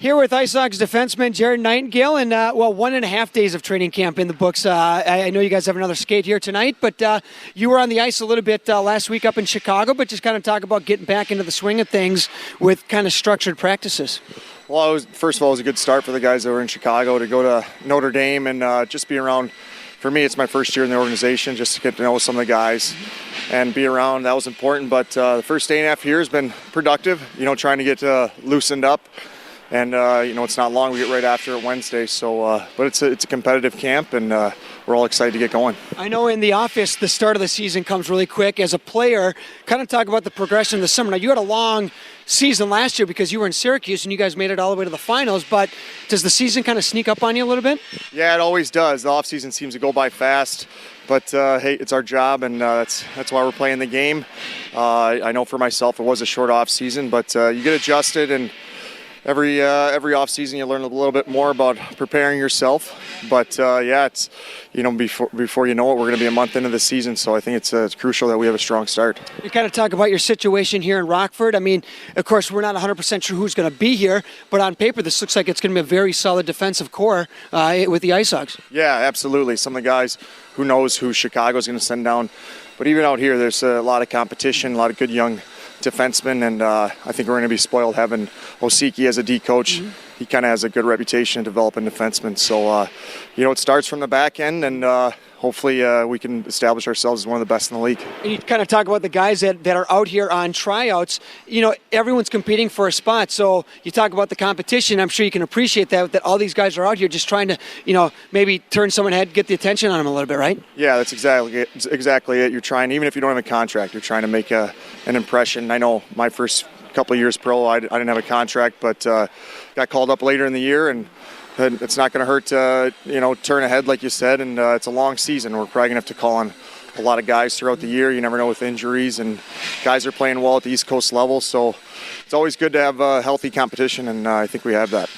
Here with IceHogs defenseman Jared Nightingale, and 1.5 days of training camp in the books. I know you guys have another skate here tonight, but you were on the ice a little bit last week up in Chicago, but just kind of talk about getting back into the swing of things with kind of structured practices. Well, first of all, it was a good start for the guys that were in Chicago to go to Notre Dame and just be around. For me, it's my first year in the organization, just to get to know some of the guys and be around. That was important, but the first 8.5 years has been productive, trying to get loosened up. And, it's not long. We get right after it Wednesday. So, but it's a competitive camp, and we're all excited to get going. I know in the office, the start of the season comes really quick. As a player, kind of talk about the progression of the summer. Now, you had a long season last year because you were in Syracuse, and you guys made it all the way to the finals. But does the season kind of sneak up on you a little bit? Yeah, it always does. The offseason seems to go by fast. But, hey, it's our job, and that's why we're playing the game. I know for myself it was a short offseason, but you get adjusted, and every off season you learn a little bit more about preparing yourself, but it's before you know it, we're going to be a month into the season, so I think it's crucial that we have a strong start. You kind of talk about your situation here in Rockford. I mean, of course, we're not 100% sure who's going to be here, but on paper this looks like it's going to be a very solid defensive core with the IceHogs. Yeah, absolutely. Some of the guys, who knows who Chicago's going to send down, but even out here there's a lot of competition, a lot of good young defenseman, and I think we're going to be spoiled having Osiki as a D coach. Mm-hmm. He kind of has a good reputation developing defensemen. So, it starts from the back end, and hopefully we can establish ourselves as one of the best in the league. And you kind of talk about the guys that are out here on tryouts. Everyone's competing for a spot. So you talk about the competition. I'm sure you can appreciate that all these guys are out here just trying to, maybe turn someone's head, get the attention on them a little bit, right? Yeah, that's exactly it. You're trying, even if you don't have a contract, you're trying to make an impression. I know my first couple of years pro, I didn't have a contract, but got called up later in the year, and it's not going to hurt to, turn ahead, like you said, and it's a long season. We're probably going to have to call on a lot of guys throughout the year. You never know with injuries, and guys are playing well at the East Coast level, so it's always good to have healthy competition, and I think we have that.